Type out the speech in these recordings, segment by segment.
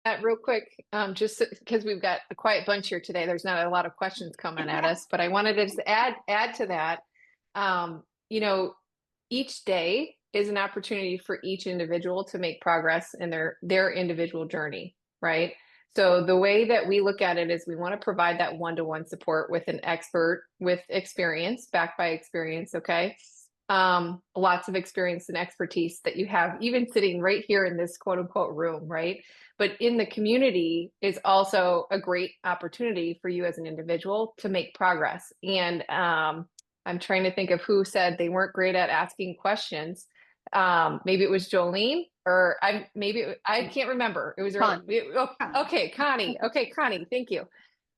that real quick, just because we've got a quiet bunch here today. There's not a lot of questions coming at us, but I wanted to just add to that. Um, you know, each day is an opportunity for each individual to make progress in their individual journey, right? So the way that we look at it is we want to provide that one-to-one support with an expert with experience, backed by experience, okay? Lots of experience and expertise that you have, even sitting right here in this quote unquote room, right? But in the community is also a great opportunity for you as an individual to make progress. And I'm trying to think of who said they weren't great at asking questions. Maybe it was Jolene, or I can't remember. It was early. Fun. Fun. Okay, Connie. Okay, Connie. Thank you.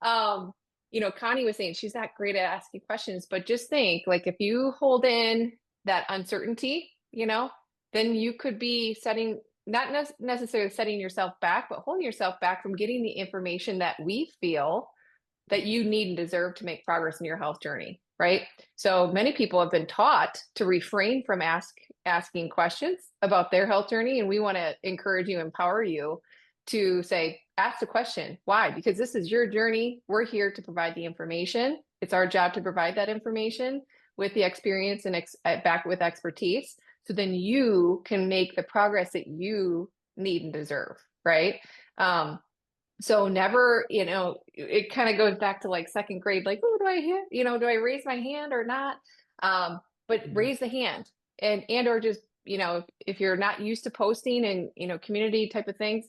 Um, Connie was saying she's not great at asking questions, but just think like if you hold in that uncertainty, then you could be setting, not necessarily setting yourself back, but holding yourself back from getting the information that we feel that you need and deserve to make progress in your health journey, right? So many people have been taught to refrain from asking questions about their health journey, and we want to encourage you, empower you to say, ask the question. Why? Because this is your journey. We're here to provide the information. It's our job to provide that information with the experience and back with expertise. So then you can make the progress that you need and deserve, right? So never, it kind of goes back to like second grade, like, oh, do I hit, do I raise my hand or not? But Mhm. raise the hand or just, if you're not used to posting and, community type of things,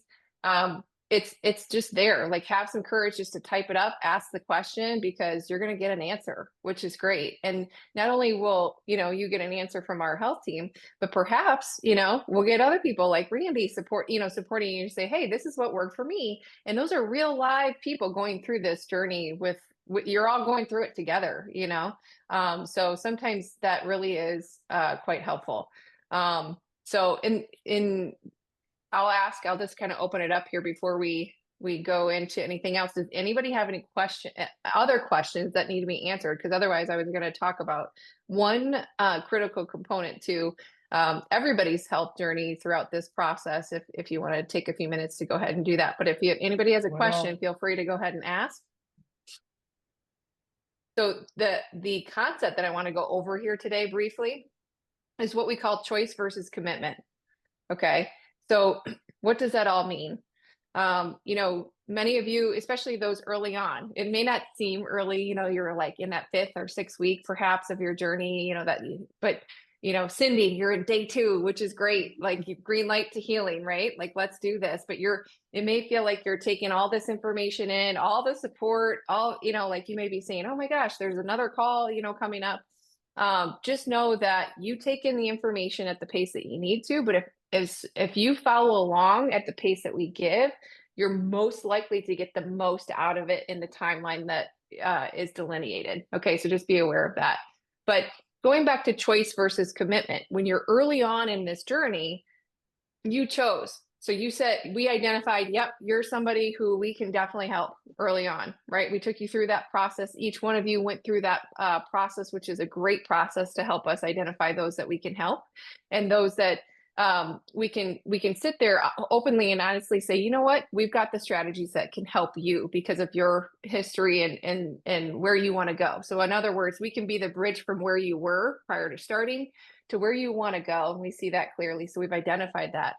it's just there. Like have some courage just to type it up, ask the question because you're going to get an answer, which is great. And not only will, you get an answer from our health team, but perhaps, we'll get other people like Randy supporting you to say, hey, this is what worked for me. And those are real live people going through this journey you're all going through it together. So sometimes that really is quite helpful. So in I'll just kind of open it up here before we go into anything else. Does anybody have any other questions that need to be answered? Because otherwise I was going to talk about one critical component to everybody's health journey throughout this process. If you want to take a few minutes to go ahead and do that. But if anybody has a question, Well, feel free to go ahead and ask. So the concept that I want to go over here today briefly is what we call choice versus commitment. Okay. So what does that all mean? Many of you, especially those early on, it may not seem early, you're like in that fifth or sixth week perhaps of your journey, but Cindy, you're in day 2, which is great. Like green light to healing, right? Like, let's do this. But it may feel like you're taking all this information in, all the support, like you may be saying, oh my gosh, there's another call, coming up. Just know that you take in the information at the pace that you need to, but if you follow along at the pace that we give, you're most likely to get the most out of it in the timeline that is delineated. Okay, so just be aware of that. But going back to choice versus commitment, when you're early on in this journey, you chose. So you said, we identified, yep, you're somebody who we can definitely help early on, right? We took you through that process. Each one of you went through that process, which is a great process to help us identify those that we can help and those that we can sit there openly and honestly say, you know what, we've got the strategies that can help you because of your history and where you want to go. So in other words, we can be the bridge from where you were prior to starting to where you want to go. And we see that clearly. So we've identified that.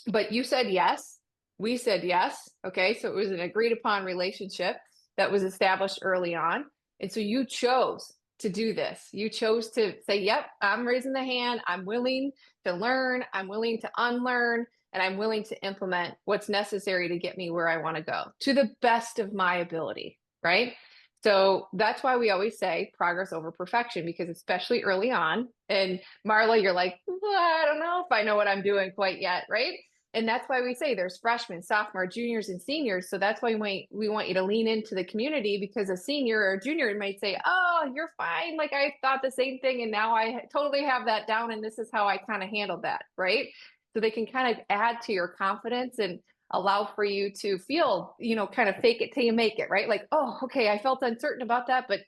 But you said yes. We said yes. Okay. So it was an agreed upon relationship that was established early on. And so you chose to do this. You chose to say, yep, I'm raising the hand. I'm willing to learn. I'm willing to unlearn. And I'm willing to implement what's necessary to get me where I want to go to the best of my ability. Right. So that's why we always say progress over perfection, because especially early on, and Marla, you're like, well, I don't know if I know what I'm doing quite yet. Right. And that's why we say there's freshmen, sophomore, juniors, and seniors. So that's why we want you to lean into the community, because a senior or a junior might say, oh, you're fine. Like I thought the same thing. And now I totally have that down. And this is how I kind of handled that. Right. So they can kind of add to your confidence and allow for you to feel, kind of fake it till you make it. Right. Like, oh, okay, I felt uncertain about that, but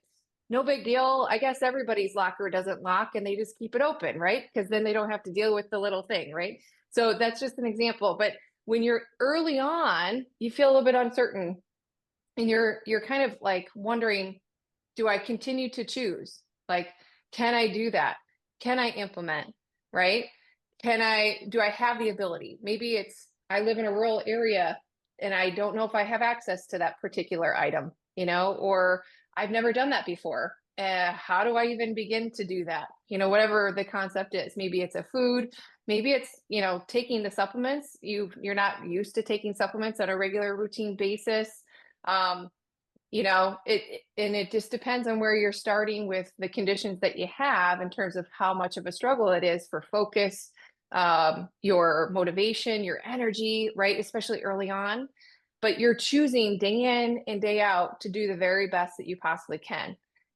no big deal. I guess everybody's locker doesn't lock and they just keep it open. Right. Because then they don't have to deal with the little thing. Right. So that's just an example. But when you're early on, you feel a little bit uncertain and you're kind of like wondering, do I continue to choose? Like, can I do that? Can I implement? Right? Do I have the ability? Maybe it's, I live in a rural area and I don't know if I have access to that particular item, or I've never done that before. How do I even begin to do that? Whatever the concept is. Maybe it's a food. Maybe it's, taking the supplements. You're not used to taking supplements on a regular routine basis. Um, it just depends on where you're starting with the conditions that you have in terms of how much of a struggle it is for focus, your motivation, your energy, right? Especially early on. But you're choosing day in and day out to do the very best that you possibly can.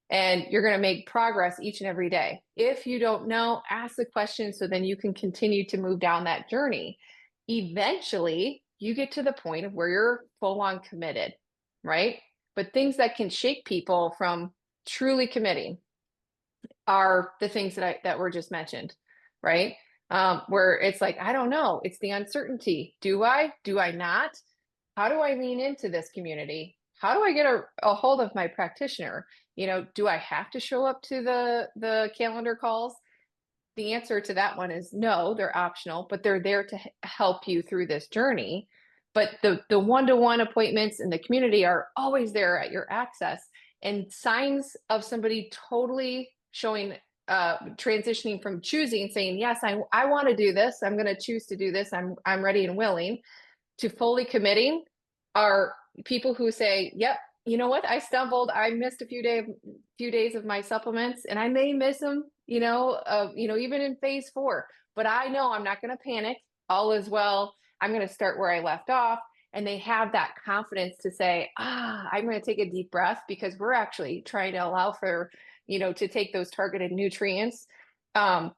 And you're going to make progress each and every day. If you don't know, ask the question so then you can continue to move down that journey. Eventually, you get to the point of where you're full on committed, right? But things that can shake people from truly committing are the things that were just mentioned, right? Where it's like, I don't know, it's the uncertainty. Do I not? How do I lean into this community? How do I get a hold of my practitioner? Do I have to show up to the calendar calls? The answer to that one is no, they're optional, but they're there to help you through this journey. But the one-to-one appointments in the community are always there at your access. And signs of somebody totally showing, transitioning from choosing, saying, yes, I want to do this. I'm going to choose to do this. I'm ready and willing, to fully committing are people who say, yep, you know what? I stumbled. I missed a few days of my supplements, and I may miss them, even in phase 4. But I know I'm not going to panic. All is well. I'm going to start where I left off. And they have that confidence to say, I'm going to take a deep breath, because we're actually trying to allow for, to take those targeted nutrients. On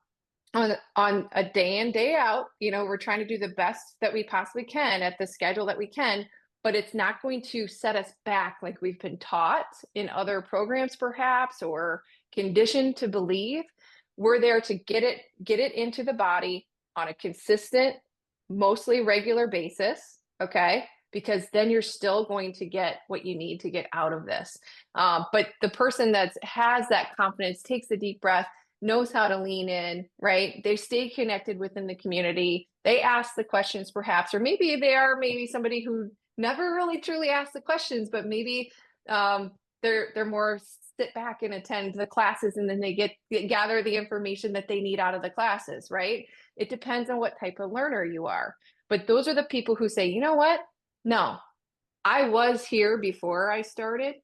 a day in, day out, we're trying to do the best that we possibly can at the schedule that we can, but it's not going to set us back like we've been taught in other programs, perhaps, or conditioned to believe. We're there to get it into the body on a consistent, mostly regular basis. Okay. Because then you're still going to get what you need to get out of this. But the person that has that confidence takes a deep breath, knows how to lean in, right? They stay connected within the community. They ask the questions, perhaps, or maybe they are somebody who never really truly asks the questions, but maybe they're more sit back and attend the classes, and then they gather the information that they need out of the classes, right? It depends on what type of learner you are. But those are the people who say, you know what? No, I was here before I started,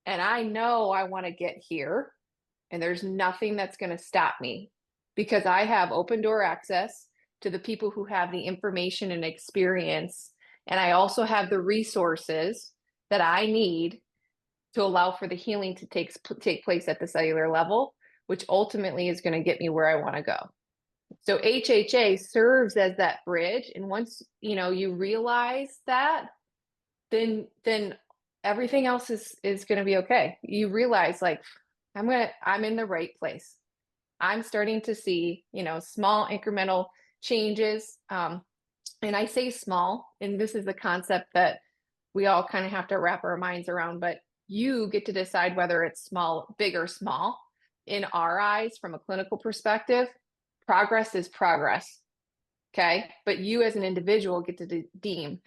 and I know I want to get here. And there's nothing that's going to stop me, because I have open door access to the people who have the information and experience. And I also have the resources that I need to allow for the healing to take place at the cellular level, which ultimately is going to get me where I want to go. So HHA serves as that bridge. And once, you realize that, then everything else is going to be okay. You realize, like, I'm in the right place. I'm starting to see, small incremental changes. And I say small, and this is the concept that we all kind of have to wrap our minds around, but you get to decide whether it's small, big, or small. In our eyes, from a clinical perspective, progress is progress. Okay. But you as an individual get to deem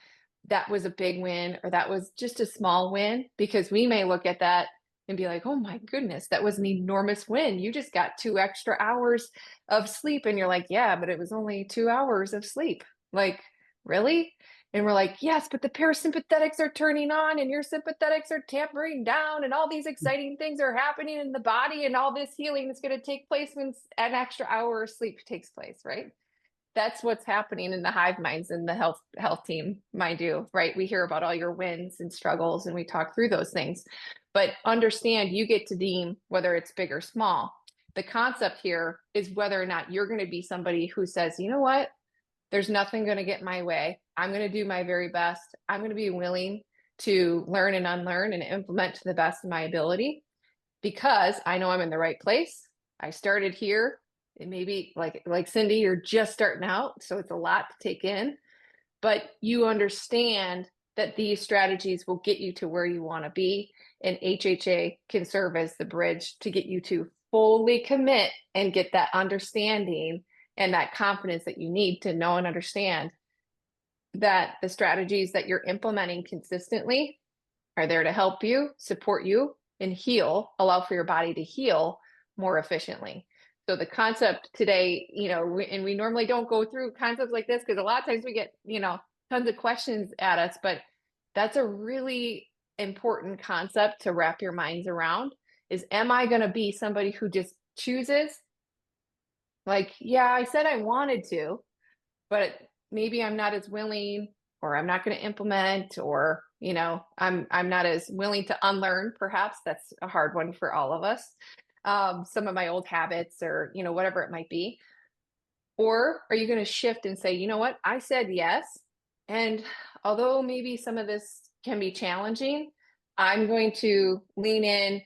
that was a big win or that was just a small win, because we may look at that and be like, oh my goodness, that was an enormous win. You just got 2 extra hours of sleep. And you're like, yeah, but it was only 2 hours of sleep. Like, really? And we're like, yes, but the parasympathetics are turning on and your sympathetics are tampering down, and all these exciting things are happening in the body, and all this healing is going to take place when an extra hour of sleep takes place, right? That's what's happening in the hive minds and the health team, mind you, right? We hear about all your wins and struggles, and we talk through those things. But understand, you get to deem whether it's big or small. The concept here is whether or not you're going to be somebody who says, you know what? There's nothing going to get my way. I'm going to do my very best. I'm going to be willing to learn and unlearn and implement to the best of my ability, because I know I'm in the right place. I started here. It may be like Cindy, you're just starting out, so it's a lot to take in. but you understand that these strategies will get you to where you want to be. And HHA can serve as the bridge to get you to fully commit and get that understanding and that confidence that you need to know and understand that the strategies that you're implementing consistently are there to help you, support you, and heal, allow for your body to heal more efficiently. So the concept today, and we normally don't go through concepts like this because a lot of times we get, tons of questions at us, but that's a really important concept to wrap your minds around is, am I going to be somebody who just chooses? Like, yeah, I said I wanted to, but maybe I'm not as willing, or I'm not going to implement, or I'm not as willing to unlearn. Perhaps that's a hard one for all of us. Some of my old habits, or whatever it might be. Or are you going to shift and say, you know what, I said yes, and although maybe some of this can be challenging, I'm going to lean in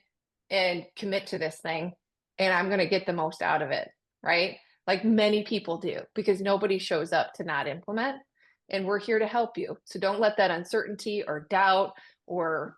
and commit to this thing, and I'm going to get the most out of it, right? Like many people do, because nobody shows up to not implement, and we're here to help you. So don't let that uncertainty or doubt, or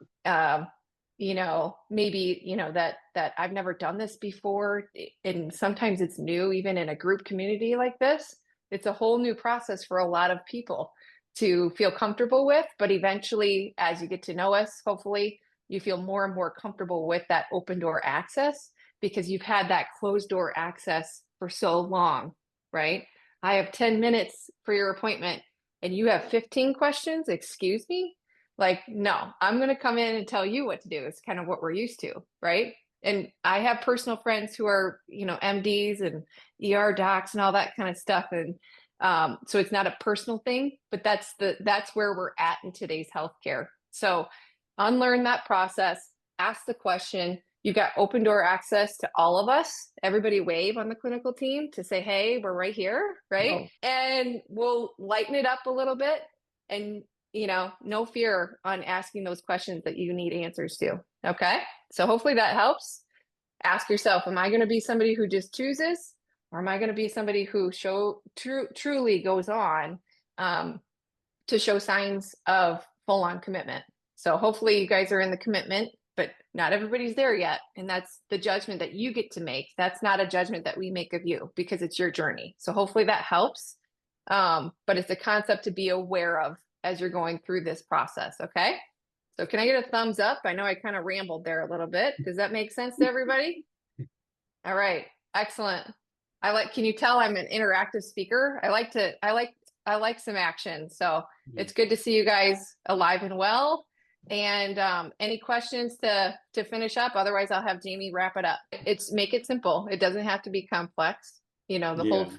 maybe that I've never done this before, and sometimes it's new, even in a group community like this. It's a whole new process for a lot of people to feel comfortable with, but eventually, as you get to know us, hopefully you feel more and more comfortable with that open door access, because you've had that closed door access for so long, right? I have 10 minutes for your appointment and you have 15 questions. Excuse me? Like, no, I'm going to come in and tell you what to do. It's kind of what we're used to, right? And I have personal friends who are, MDs and ER docs and all that kind of stuff. And so it's not a personal thing, but that's where we're at in today's healthcare. So unlearn that process, ask the question. You've got open door access to all of us. Everybody wave on the clinical team to say, hey, we're right here, right? Oh. And we'll lighten it up a little bit, and no fear on asking those questions that you need answers to. Okay. So hopefully that helps. Ask yourself, am I going to be somebody who just chooses, or am I going to be somebody who truly goes on to show signs of full on commitment? So hopefully you guys are in the commitment, but not everybody's there yet. And that's the judgment that you get to make. That's not a judgment that we make of you, because it's your journey. So hopefully that helps. But it's a concept to be aware of as you're going through this process. Okay. So can I get a thumbs up? I know I kind of rambled there a little bit. Does that make sense to everybody? All right. Excellent. Can you tell I'm an interactive speaker? I like some action. So it's good to see you guys alive and well. And any questions to finish up? Otherwise, I'll have Jamie wrap it up. Make it simple. It doesn't have to be complex. Whole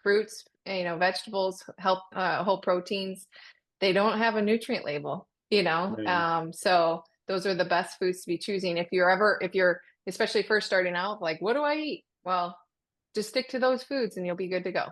fruits, vegetables, whole proteins, they don't have a nutrient label, Right. So those are the best foods to be choosing. If you're especially first starting out, like, what do I eat? Well, just stick to those foods and you'll be good to go.